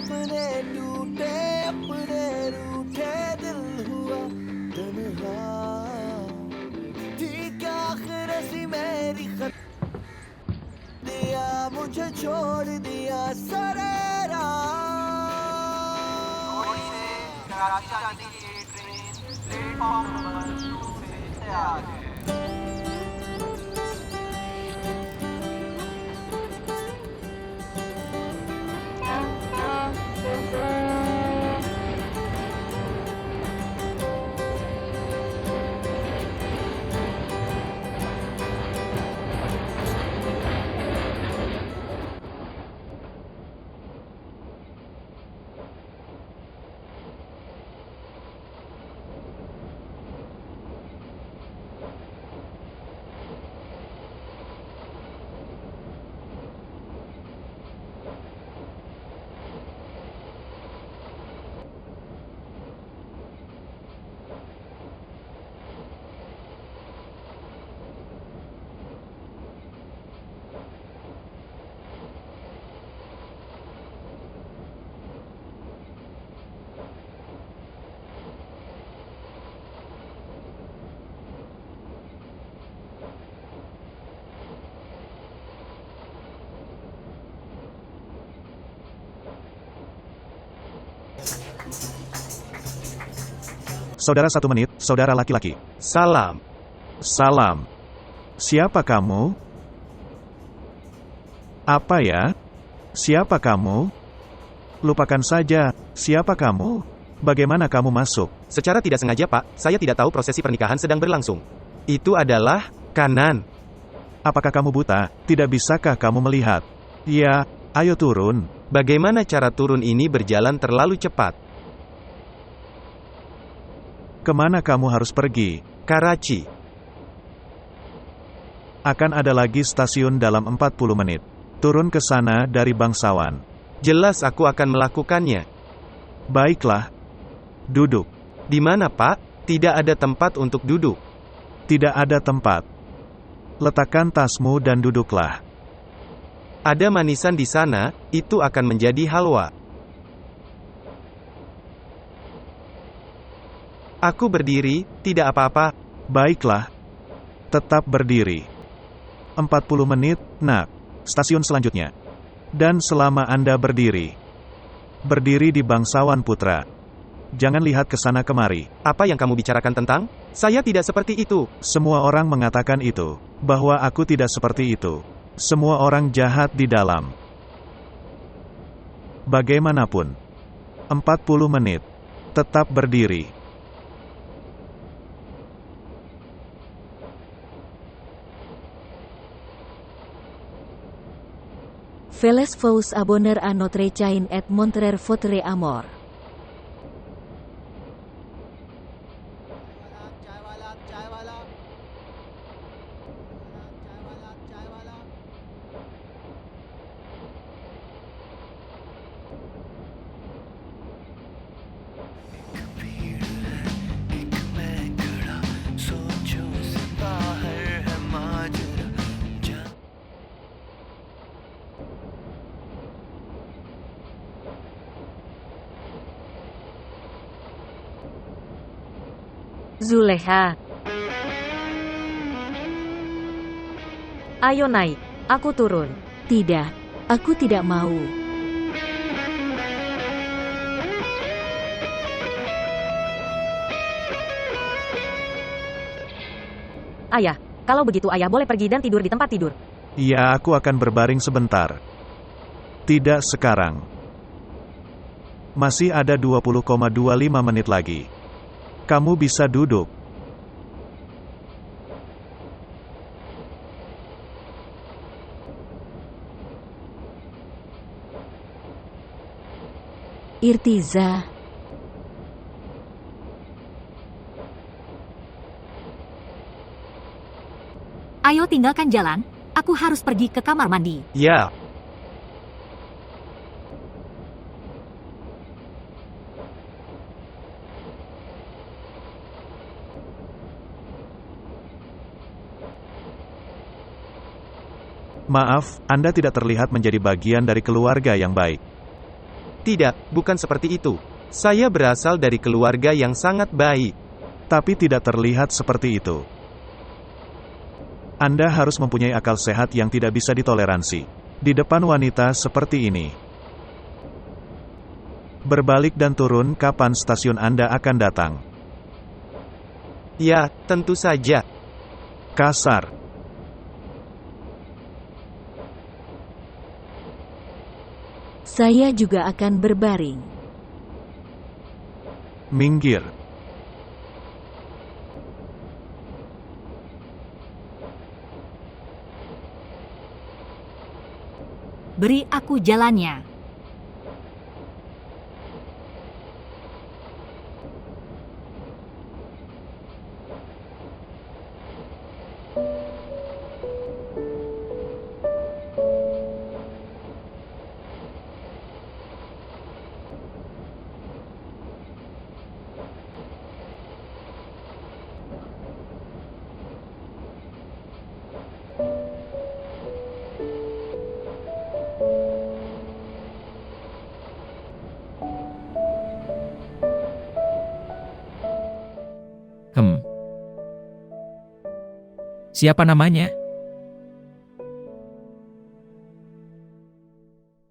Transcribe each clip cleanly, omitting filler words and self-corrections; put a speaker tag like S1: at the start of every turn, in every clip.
S1: अपने टूटे अपने रूठे दिल हुआ तन्हा थी क्या आखिर ऐसी मेरी खत दिया मुझे छोड़ दिया सरेरा कराची जाने की ट्रेन प्लेटफॉर्म नंबर 2 से तैयार है।
S2: Saudara 1 menit, saudara laki-laki.
S3: Salam.
S2: Salam. Siapa kamu? Apa ya? Siapa kamu? Lupakan saja, siapa kamu? Bagaimana kamu masuk?
S3: Secara tidak sengaja, Pak, saya tidak tahu prosesi pernikahan sedang berlangsung. Itu adalah kanan.
S2: Apakah kamu buta? Tidak bisakah kamu melihat? Ya, ayo turun.
S3: Bagaimana cara turun ini berjalan terlalu cepat?
S2: Kemana kamu harus pergi?
S3: Karachi.
S2: Akan ada lagi stasiun dalam 40 menit. Turun ke sana dari bangsawan.
S3: Jelas aku akan melakukannya.
S2: Baiklah. Duduk.
S3: Di mana, Pak? Tidak ada tempat untuk duduk.
S2: Tidak ada tempat. Letakkan tasmu dan duduklah.
S3: Ada manisan di sana, itu akan menjadi halwa. Aku berdiri, tidak apa-apa.
S2: Baiklah. Tetap berdiri. 40 menit, nak. Stasiun selanjutnya. Dan selama Anda berdiri. Berdiri di bangsawan putra. Jangan lihat ke sana kemari.
S3: Apa yang kamu bicarakan tentang? Saya tidak seperti itu.
S2: Semua orang mengatakan itu. Bahwa aku tidak seperti itu. Semua orang jahat di dalam. Bagaimanapun. 40 menit. Tetap berdiri.
S4: Faites vous abonner à notre chaîne et montrer votre amour. Zuleha. Ayo naik, aku turun. Tidak, aku tidak mau. Ayah, kalau begitu ayah boleh pergi dan tidur di tempat tidur.
S2: Ya, aku akan berbaring sebentar. Tidak sekarang. Masih ada 20,25 menit lagi. Kamu bisa duduk.
S4: Irtiza.
S5: Ayo tinggalkan jalan, aku harus pergi ke kamar mandi.
S3: Ya.
S2: Maaf, Anda tidak terlihat menjadi bagian dari keluarga yang baik.
S3: Tidak, bukan seperti itu. Saya berasal dari keluarga yang sangat baik.
S2: Tapi tidak terlihat seperti itu. Anda harus mempunyai akal sehat yang tidak bisa ditoleransi. Di depan wanita seperti ini. Berbalik dan turun kapan stasiun Anda akan datang.
S3: Ya, tentu saja.
S2: Kasar.
S4: Saya juga akan berbaring.
S2: Minggir.
S5: Beri aku jalannya.
S6: Siapa namanya?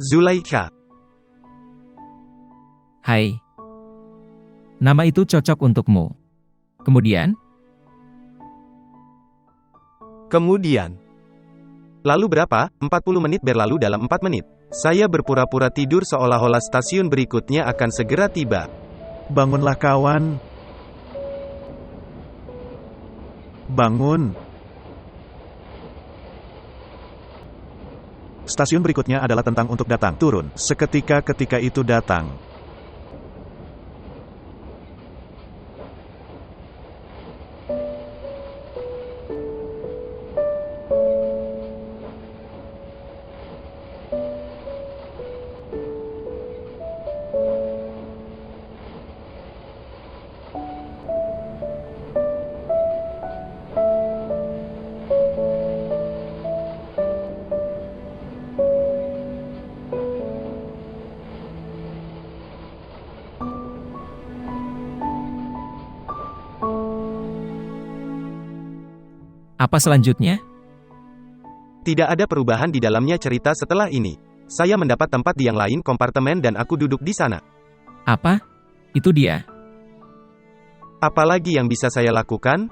S3: Zulaikha.
S6: Hai. Nama itu cocok untukmu. Kemudian?
S3: Lalu berapa? 40 menit berlalu dalam 4 menit. Saya berpura-pura tidur seolah-olah stasiun berikutnya akan segera tiba.
S2: Bangunlah kawan. Bangun. Stasiun berikutnya adalah tentang untuk datang. Turun. Seketika ketika itu datang.
S6: Apa selanjutnya?
S3: Tidak ada perubahan di dalamnya cerita setelah ini. Saya mendapat tempat di yang lain kompartemen dan aku duduk di sana.
S6: Apa? Itu dia.
S3: Apalagi yang bisa saya lakukan?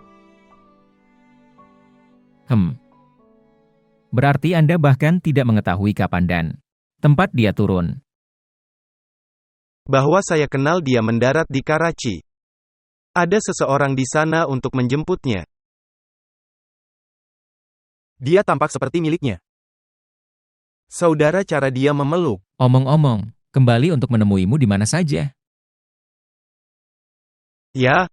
S6: Berarti Anda bahkan tidak mengetahui kapan dan tempat dia turun.
S3: Bahwa saya kenal dia mendarat di Karachi. Ada seseorang di sana untuk menjemputnya. Dia tampak seperti miliknya. Saudara, cara dia memeluk.
S6: Omong-omong, kembali untuk menemuimu di mana saja.
S3: Ya.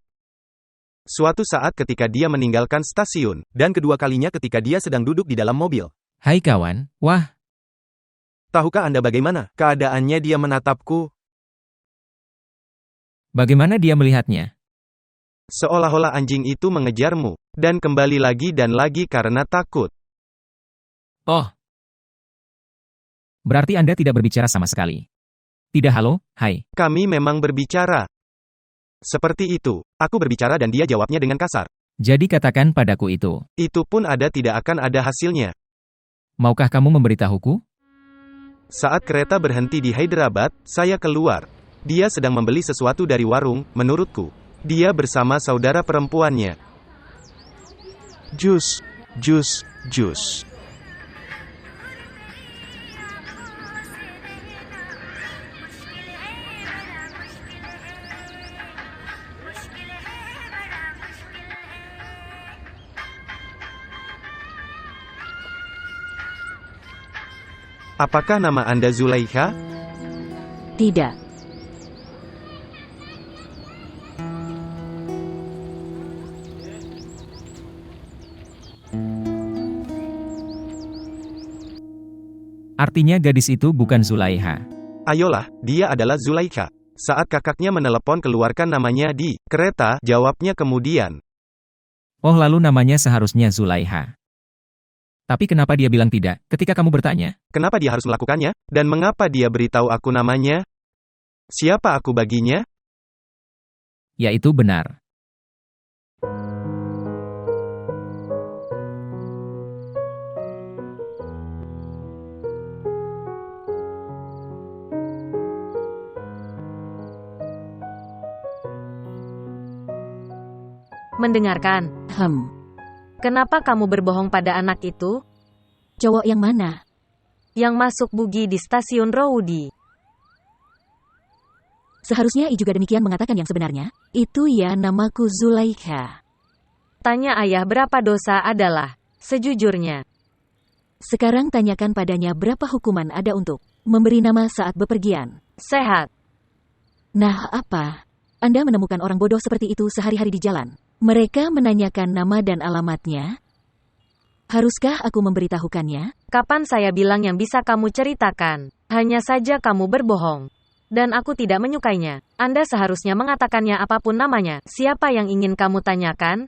S3: Suatu saat ketika dia meninggalkan stasiun, dan kedua kalinya ketika dia sedang duduk di dalam mobil.
S6: Hai kawan, wah,
S3: Tahukah Anda bagaimana keadaannya dia menatapku?
S6: bagaimana dia melihatnya?
S3: Seolah-olah anjing itu mengejarmu, dan kembali lagi dan lagi karena takut.
S6: Oh. Berarti Anda tidak berbicara sama sekali. Tidak halo, hai.
S3: Kami memang berbicara. Seperti itu, aku berbicara dan dia jawabnya dengan kasar.
S6: Jadi katakan padaku itu.
S3: Itu pun tidak akan ada hasilnya.
S6: Maukah kamu memberitahuku?
S3: Saat kereta berhenti di Hyderabad, saya keluar. Dia sedang membeli sesuatu dari warung, menurutku. Dia bersama saudara perempuannya.
S2: Jus.
S3: Apakah nama Anda Zulaikha?
S4: Tidak.
S6: Artinya gadis itu bukan Zulaiha.
S3: Ayolah, dia adalah Zulaikha. Saat kakaknya menelepon keluarkan namanya di kereta, jawabnya kemudian.
S6: Oh lalu namanya seharusnya Zulaiha. Tapi kenapa dia bilang tidak, ketika kamu bertanya?
S3: Kenapa dia harus melakukannya? Dan mengapa dia beritahu aku namanya? Siapa aku baginya?
S6: Ya itu benar.
S7: Mendengarkan. Kenapa kamu berbohong pada anak itu?
S4: Cowok yang mana?
S7: Yang masuk bugi di stasiun Roudi.
S4: Seharusnya I juga demikian mengatakan yang sebenarnya. Itu ya, namaku Zulaikha.
S7: Tanya ayah berapa dosa adalah. Sejujurnya.
S4: Sekarang tanyakan padanya berapa hukuman ada untuk memberi nama saat bepergian.
S7: Sehat.
S4: Nah, apa? Anda menemukan orang bodoh seperti itu sehari-hari di jalan. Mereka menanyakan nama dan alamatnya. Haruskah aku memberitahukannya?
S7: Kapan saya bilang yang bisa kamu ceritakan? Hanya saja kamu berbohong. Dan aku tidak menyukainya. Anda seharusnya mengatakannya apapun namanya. Siapa yang ingin kamu tanyakan?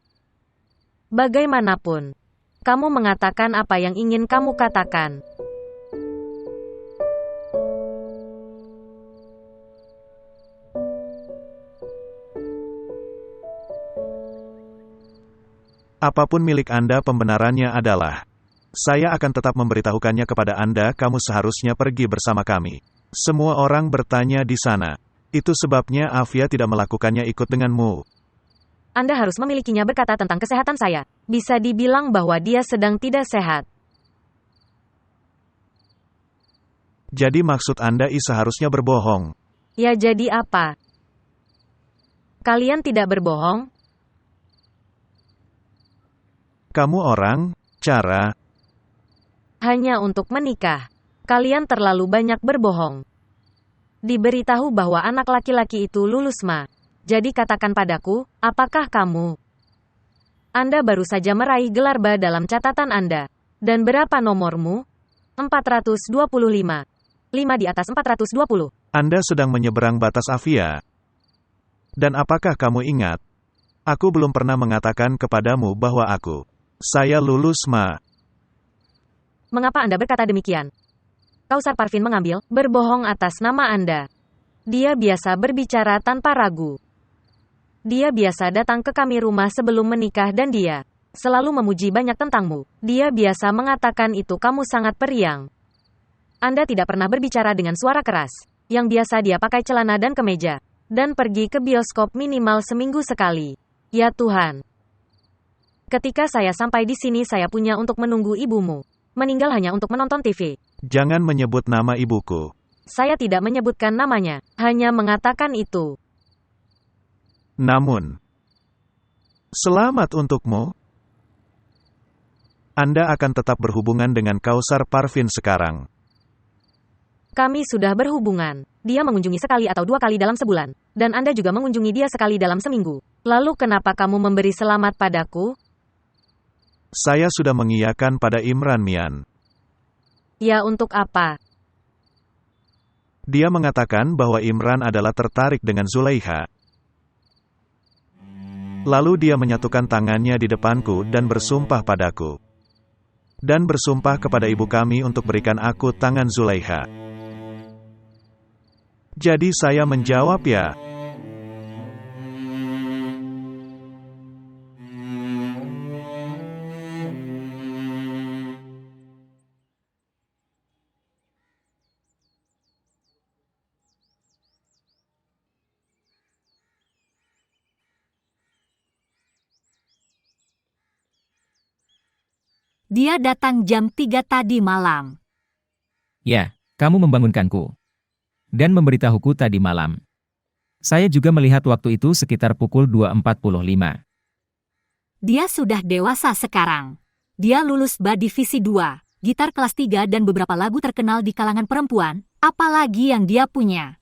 S7: Bagaimanapun. Kamu mengatakan apa yang ingin kamu katakan.
S2: Apapun milik Anda pembenarannya adalah, saya akan tetap memberitahukannya kepada Anda. Kamu seharusnya pergi bersama kami. Semua orang bertanya di sana. Itu sebabnya Afia tidak melakukannya ikut denganmu.
S7: Anda harus memilikinya berkata tentang kesehatan saya. Bisa dibilang bahwa dia sedang tidak sehat.
S2: Jadi maksud Anda I seharusnya berbohong?
S7: Ya jadi apa? Kalian tidak berbohong?
S2: Kamu orang, cara.
S7: Hanya untuk menikah. Kalian terlalu banyak berbohong. Diberitahu bahwa anak laki-laki itu lulus ma. Jadi katakan padaku, apakah kamu? Anda baru saja meraih gelar B dalam catatan Anda. Dan berapa nomormu? 425. 5 di atas 420.
S2: Anda sedang menyeberang batas Afia. Dan apakah kamu ingat? Aku belum pernah mengatakan kepadamu bahwa saya lulus ma.
S7: Mengapa Anda berkata demikian? Kausar Parvin mengambil, berbohong atas nama Anda. Dia biasa berbicara tanpa ragu. Dia biasa datang ke kami rumah sebelum menikah dan dia selalu memuji banyak tentangmu. Dia biasa mengatakan itu kamu sangat periang. Anda tidak pernah berbicara dengan suara keras. Yang biasa dia pakai celana dan kemeja. Dan pergi ke bioskop minimal seminggu sekali. Ya Tuhan. Ketika saya sampai di sini saya punya untuk menunggu ibumu. Meninggal hanya untuk menonton TV.
S2: Jangan menyebut nama ibuku.
S7: Saya tidak menyebutkan namanya. Hanya mengatakan itu.
S2: Namun, selamat untukmu. Anda akan tetap berhubungan dengan Kausar Parvin sekarang.
S7: Kami sudah berhubungan. Dia mengunjungi sekali atau 2 kali dalam sebulan. Dan Anda juga mengunjungi dia sekali dalam seminggu. Lalu kenapa kamu memberi selamat padaku?
S2: Saya sudah mengiyakan pada Imran Mian.
S7: Ya untuk apa?
S2: Dia mengatakan bahwa Imran adalah tertarik dengan Zulaikha. Lalu dia menyatukan tangannya di depanku dan bersumpah padaku. Dan bersumpah kepada ibu kami untuk berikan aku tangan Zulaikha. Jadi saya menjawab ya.
S5: Dia datang jam 3 tadi malam.
S6: Ya, kamu membangunkanku. Dan memberitahuku tadi malam. Saya juga melihat waktu itu sekitar pukul 2.45.
S5: Dia sudah dewasa sekarang. Dia lulus B Divisi 2, gitar kelas 3 dan beberapa lagu terkenal di kalangan perempuan, apalagi yang dia punya.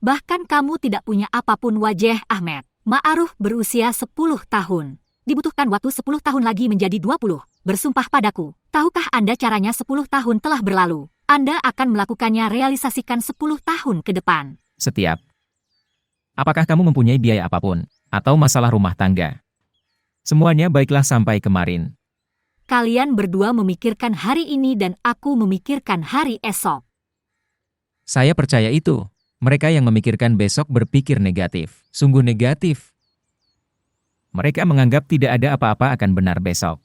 S5: Bahkan kamu tidak punya apapun wajah Ahmed. Ma'aruf berusia 10 tahun. Dibutuhkan waktu 10 tahun lagi menjadi 20. Bersumpah padaku, tahukah Anda caranya 10 tahun telah berlalu? Anda akan melakukannya realisasikan 10 tahun ke depan.
S6: Setiap. Apakah kamu mempunyai biaya apapun? Atau masalah rumah tangga? Semuanya baiklah sampai kemarin.
S5: Kalian berdua memikirkan hari ini dan aku memikirkan hari esok.
S6: Saya percaya itu. Mereka yang memikirkan besok berpikir negatif. Sungguh negatif. Mereka menganggap tidak ada apa-apa akan benar besok.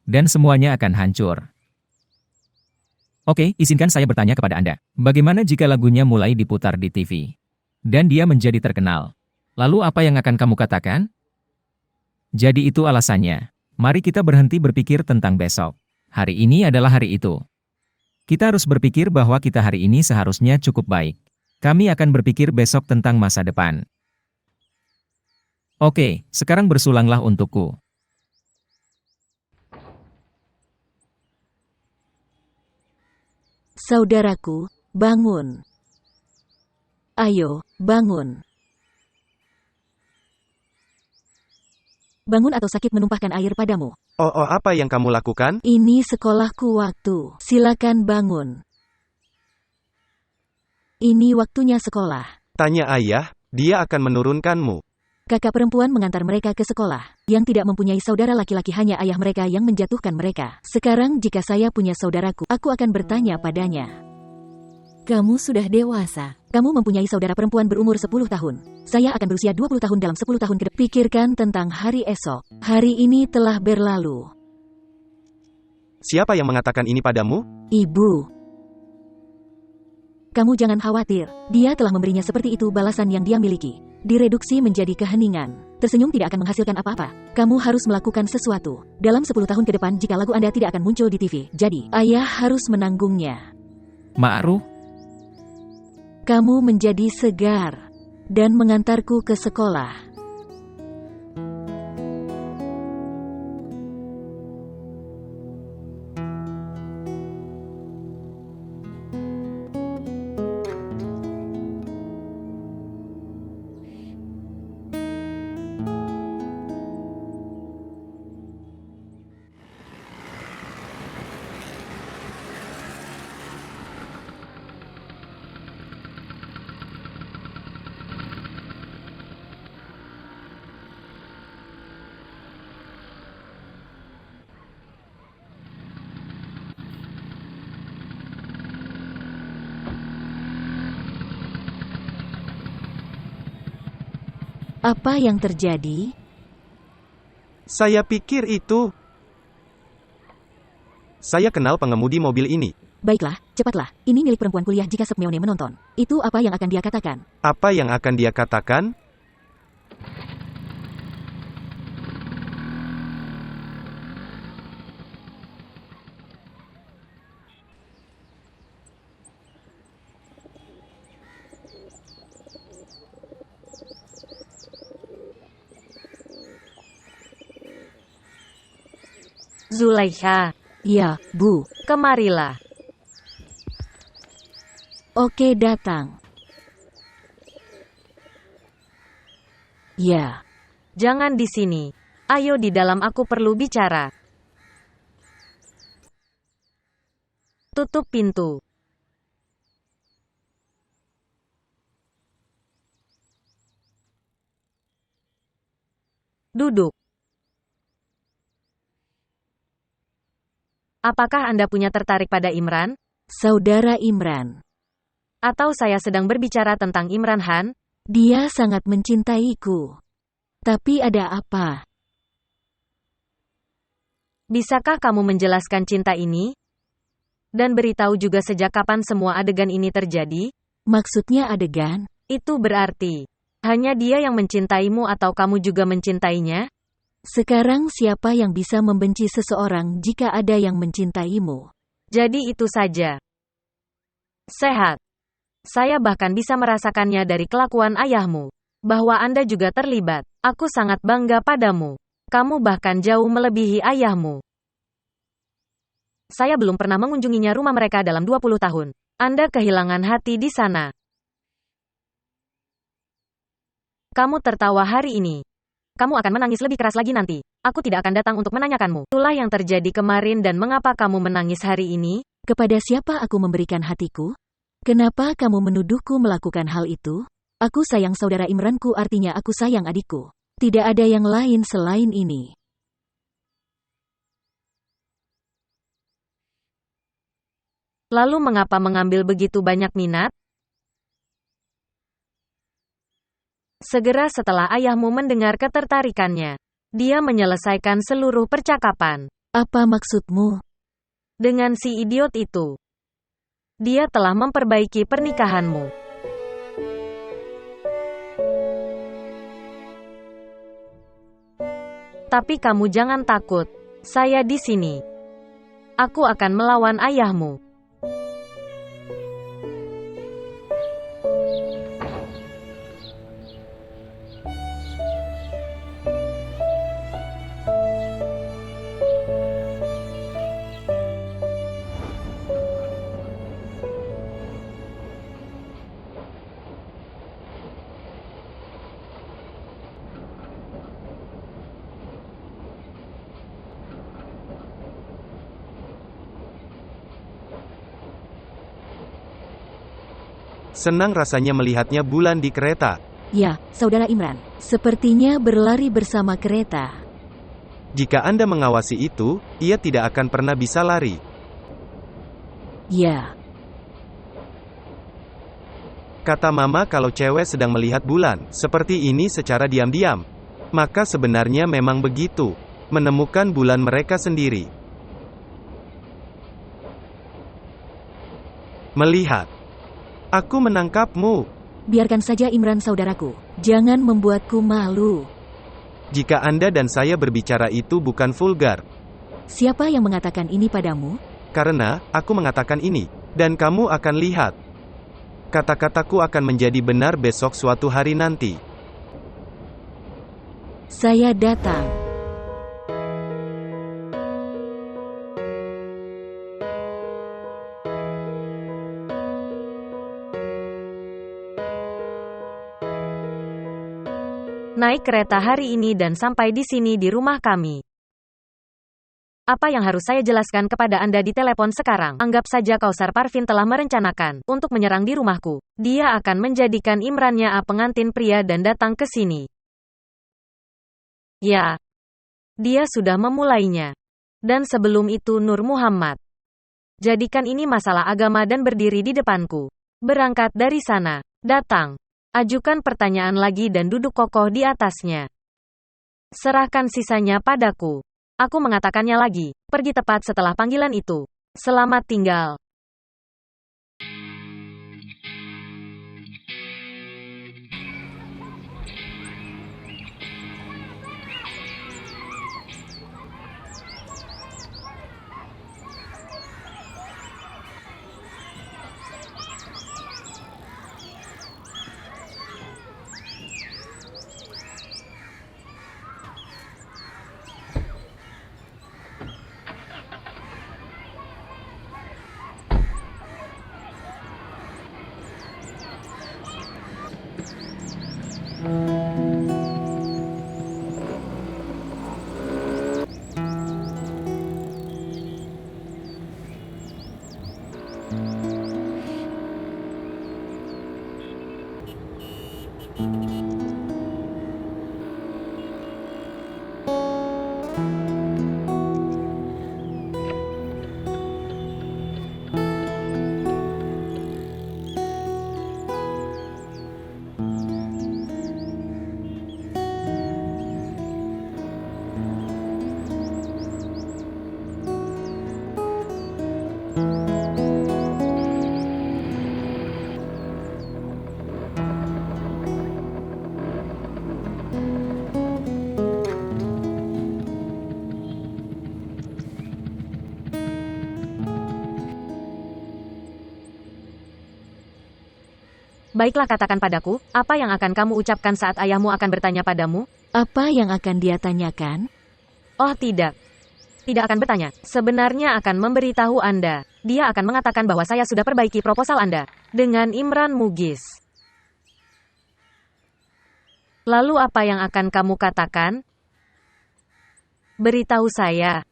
S6: Dan semuanya akan hancur. Oke, izinkan saya bertanya kepada Anda. Bagaimana jika lagunya mulai diputar di TV? Dan dia menjadi terkenal. Lalu apa yang akan kamu katakan? Jadi itu alasannya. Mari kita berhenti berpikir tentang besok. Hari ini adalah hari itu. Kita harus berpikir bahwa kita hari ini seharusnya cukup baik. Kami akan berpikir besok tentang masa depan. Oke, sekarang bersulanglah untukku.
S4: Saudaraku, bangun. Ayo, bangun. Bangun atau sakit menumpahkan air padamu.
S3: Oh, apa yang kamu lakukan?
S4: Ini sekolahku waktu. Silakan bangun. Ini waktunya sekolah.
S3: Tanya ayah, dia akan menurunkanmu.
S4: Kakak perempuan mengantar mereka ke sekolah. Yang tidak mempunyai saudara laki-laki hanya ayah mereka yang menjatuhkan mereka. Sekarang jika saya punya saudaraku, aku akan bertanya padanya. Kamu sudah dewasa. Kamu mempunyai saudara perempuan berumur 10 tahun. Saya akan berusia 20 tahun dalam 10 tahun ke depan. Pikirkan tentang hari esok. Hari ini telah berlalu.
S3: Siapa yang mengatakan ini padamu?
S4: Ibu. Kamu jangan khawatir. Dia telah memberinya seperti itu balasan yang dia miliki. Direduksi menjadi keheningan. Tersenyum tidak akan menghasilkan apa-apa. Kamu harus melakukan sesuatu. Dalam 10 tahun ke depan jika lagu Anda tidak akan muncul di TV. Jadi, ayah harus menanggungnya.
S6: Ma'ruf,
S4: Kamu menjadi segar dan mengantarku ke sekolah. Apa yang terjadi?
S3: Saya pikir itu. Saya kenal pengemudi mobil ini.
S4: Baiklah, cepatlah. Ini milik perempuan kuliah jika Sepmeone menonton. Itu apa yang akan dia katakan?
S3: Apa yang akan dia katakan?
S7: Zulaikha,
S4: Ya, Bu.
S7: kemarilah.
S4: Oke, datang. Ya,
S7: Jangan di sini. Ayo di dalam, aku perlu bicara. Tutup pintu. Duduk. Apakah Anda punya tertarik pada Imran?
S4: Saudara Imran.
S7: Atau saya sedang berbicara tentang Imran Han?
S4: Dia sangat mencintaiku. Tapi ada apa?
S7: Bisakah kamu menjelaskan cinta ini? Dan beritahu juga sejak kapan semua adegan ini terjadi?
S4: Maksudnya adegan?
S7: Itu berarti, hanya dia yang mencintaimu atau kamu juga mencintainya?
S4: Sekarang siapa yang bisa membenci seseorang jika ada yang mencintaimu?
S7: Jadi itu saja. Sehat. Saya bahkan bisa merasakannya dari kelakuan ayahmu. Bahwa Anda juga terlibat. Aku sangat bangga padamu. Kamu bahkan jauh melebihi ayahmu. Saya belum pernah mengunjunginya rumah mereka dalam 20 tahun. Anda kehilangan hati di sana. Kamu tertawa hari ini. Kamu akan menangis lebih keras lagi nanti. Aku tidak akan datang untuk menanyakanmu. Itulah yang terjadi kemarin dan mengapa kamu menangis hari ini?
S4: Kepada siapa aku memberikan hatiku? Kenapa kamu menuduhku melakukan hal itu? Aku sayang saudara Imranku, artinya aku sayang adikku. Tidak ada yang lain selain ini.
S7: Lalu mengapa mengambil begitu banyak minat? Segera setelah ayahmu mendengar ketertarikannya, dia menyelesaikan seluruh percakapan.
S4: Apa maksudmu?
S7: Dengan si idiot itu. Dia telah memperbaiki pernikahanmu. Tapi kamu jangan takut. Saya di sini. Aku akan melawan ayahmu.
S3: Senang rasanya melihatnya bulan di kereta.
S4: Ya, Saudara Imran. Sepertinya berlari bersama kereta.
S3: Jika Anda mengawasi itu, ia tidak akan pernah bisa lari.
S4: Ya,
S3: Kata Mama kalau cewek sedang melihat bulan, seperti ini secara diam-diam. Maka sebenarnya memang begitu. Menemukan bulan mereka sendiri. Melihat. Aku menangkapmu.
S4: biarkan saja Imran saudaraku. Jangan membuatku malu.
S3: Jika Anda dan saya berbicara itu bukan vulgar.
S4: Siapa yang mengatakan ini padamu?
S3: Karena, aku mengatakan ini. Dan kamu akan lihat. Kata-kataku akan menjadi benar besok suatu hari nanti.
S4: Saya datang.
S7: Naik kereta hari ini dan sampai di sini di rumah kami. Apa yang harus saya jelaskan kepada Anda di telepon sekarang? Anggap saja Kausar Parvin telah merencanakan untuk menyerang di rumahku. Dia akan menjadikan Imrannya pengantin pria dan datang ke sini. Ya, dia sudah memulainya. Dan sebelum itu Nur Muhammad. Jadikan ini masalah agama dan berdiri di depanku. Berangkat dari sana. Datang. Ajukan pertanyaan lagi dan duduk kokoh di atasnya. Serahkan sisanya padaku. Aku mengatakannya lagi. Pergi tepat setelah panggilan itu. Selamat tinggal. Baiklah, katakan padaku, apa yang akan kamu ucapkan saat ayahmu akan bertanya padamu?
S4: Apa yang akan dia tanyakan?
S7: Oh tidak. Tidak akan bertanya. Sebenarnya akan memberitahu Anda. Dia akan mengatakan bahwa saya sudah perbaiki proposal Anda. Dengan Imran Mugis. Lalu apa yang akan kamu katakan? Beritahu saya.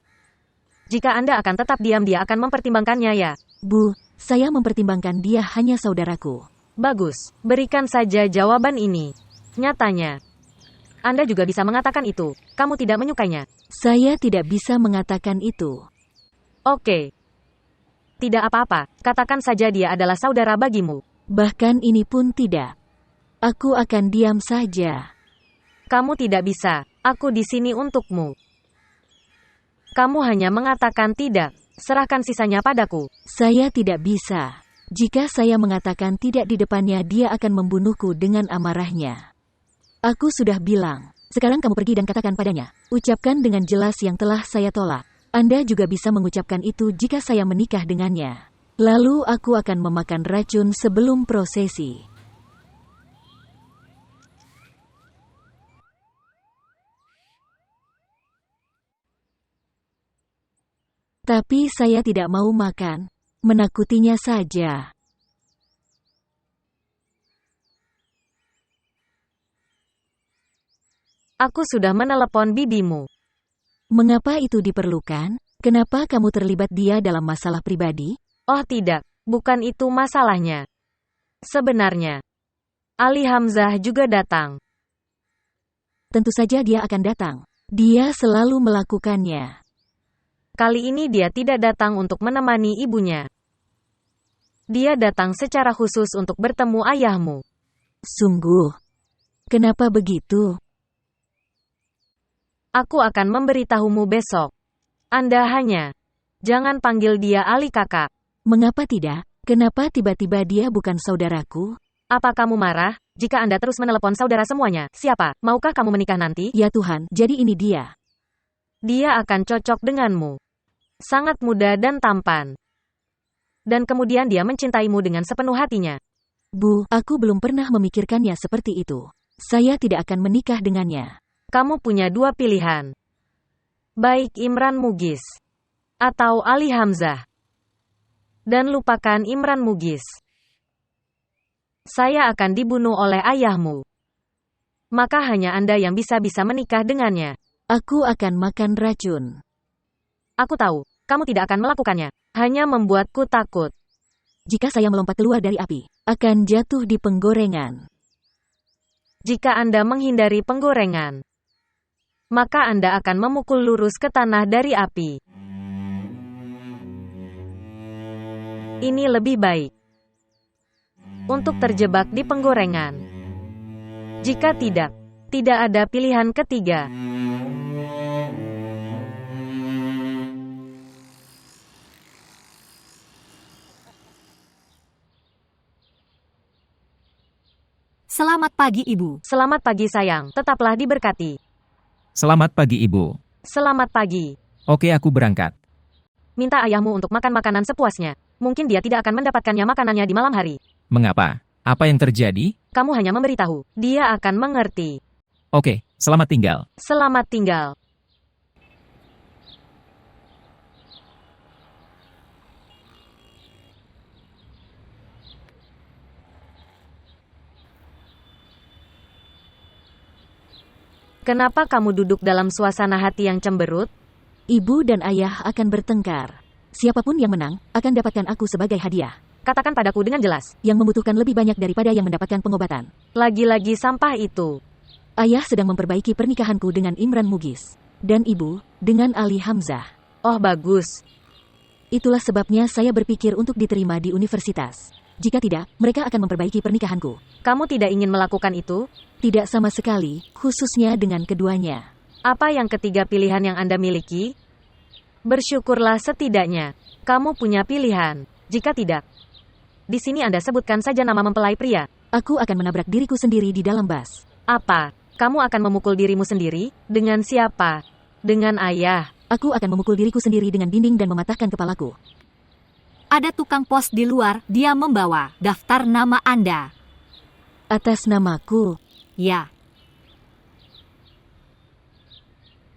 S7: Jika Anda akan tetap diam, dia akan mempertimbangkannya ya.
S4: Bu, saya mempertimbangkan dia hanya saudaraku.
S7: Bagus, berikan saja jawaban ini. Nyatanya, Anda juga bisa mengatakan itu. Kamu tidak menyukainya.
S4: Saya tidak bisa mengatakan itu.
S7: Oke. Tidak apa-apa, katakan saja dia adalah saudara bagimu.
S4: Bahkan ini pun tidak. Aku akan diam saja.
S7: Kamu tidak bisa, aku di sini untukmu. Kamu hanya mengatakan tidak, serahkan sisanya padaku.
S4: Saya tidak bisa. Jika saya mengatakan tidak di depannya, dia akan membunuhku dengan amarahnya. Aku sudah bilang. Sekarang kamu pergi dan katakan padanya. Ucapkan dengan jelas yang telah saya tolak. Anda juga bisa mengucapkan itu jika saya menikah dengannya. Lalu aku akan memakan racun sebelum prosesi. Tapi saya tidak mau makan. Menakutinya saja.
S7: Aku sudah menelepon bibimu.
S4: Mengapa itu diperlukan? Kenapa kamu terlibat dia dalam masalah pribadi?
S7: Oh tidak, bukan itu masalahnya. Sebenarnya, Ali Hamzah juga datang.
S4: Tentu saja dia akan datang. Dia selalu melakukannya.
S7: Kali ini dia tidak datang untuk menemani ibunya. Dia datang secara khusus untuk bertemu ayahmu.
S4: Sungguh. Kenapa begitu?
S7: Aku akan memberitahumu besok. Anda hanya jangan panggil dia Ali kakak.
S4: Mengapa tidak? Kenapa tiba-tiba dia bukan saudaraku?
S7: Apa kamu marah jika Anda terus menelepon saudara semuanya? Siapa? Maukah kamu menikah nanti?
S4: Ya Tuhan, jadi ini dia.
S7: Dia akan cocok denganmu. Sangat muda dan tampan. Dan kemudian dia mencintaimu dengan sepenuh hatinya.
S4: Bu, aku belum pernah memikirkannya seperti itu. Saya tidak akan menikah dengannya.
S7: Kamu punya dua pilihan. Baik Imran Mugis. Atau Ali Hamzah. Dan lupakan Imran Mugis. Saya akan dibunuh oleh ayahmu. Maka hanya Anda yang bisa menikah dengannya.
S4: Aku akan makan racun.
S7: Aku tahu, kamu tidak akan melakukannya. Hanya membuatku takut.
S4: Jika saya melompat keluar dari api, akan jatuh di penggorengan.
S7: Jika Anda menghindari penggorengan, maka Anda akan memukul lurus ke tanah dari api. Ini lebih baik untuk terjebak di penggorengan. Jika tidak, tidak ada pilihan ketiga.
S5: Selamat pagi Ibu.
S7: Selamat pagi sayang, tetaplah diberkati.
S6: Selamat pagi Ibu.
S7: Selamat pagi.
S6: Oke, aku berangkat.
S7: Minta ayahmu untuk makan makanan sepuasnya. Mungkin dia tidak akan mendapatkannya makanannya di malam hari.
S6: Mengapa? Apa yang terjadi?
S7: Kamu hanya memberitahu. Dia akan mengerti.
S6: Oke, selamat tinggal.
S7: Selamat tinggal. Kenapa kamu duduk dalam suasana hati yang cemberut?
S4: Ibu dan ayah akan bertengkar. Siapapun yang menang, akan dapatkan aku sebagai hadiah.
S7: Katakan padaku dengan jelas.
S4: Yang membutuhkan lebih banyak daripada yang mendapatkan pengobatan.
S7: Lagi-lagi sampah itu.
S4: Ayah sedang memperbaiki pernikahanku dengan Imran Mugis. Dan ibu, dengan Ali Hamzah.
S7: Oh bagus.
S4: Itulah sebabnya saya berpikir untuk diterima di universitas. Jika tidak, mereka akan memperbaiki pernikahanku.
S7: Kamu tidak ingin melakukan itu?
S4: Tidak sama sekali, khususnya dengan keduanya.
S7: Apa yang ketiga pilihan yang Anda miliki? Bersyukurlah setidaknya. Kamu punya pilihan. Jika tidak, di sini Anda sebutkan saja nama mempelai pria.
S4: Aku akan menabrak diriku sendiri di dalam bas.
S7: Apa? Kamu akan memukul dirimu sendiri? Dengan siapa? Dengan ayah.
S4: Aku akan memukul diriku sendiri dengan dinding dan mematahkan kepalaku.
S5: Ada tukang pos di luar, dia membawa daftar nama Anda.
S4: Atas namaku.
S5: Ya,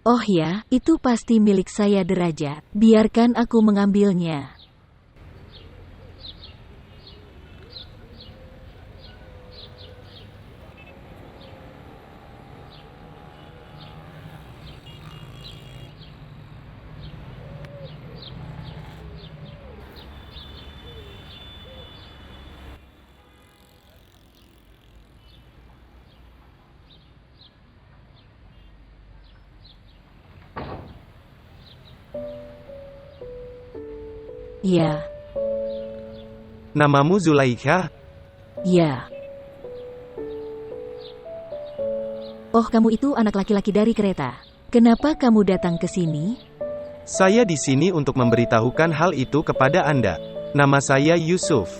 S4: Oh ya, itu pasti milik saya Derajat. Biarkan aku mengambilnya. Ya,
S3: Namamu Zulaikha?
S4: Ya. Oh, kamu itu anak laki-laki dari kereta. Kenapa kamu datang ke sini?
S3: Saya di sini untuk memberitahukan hal itu kepada Anda. Nama saya Yusuf.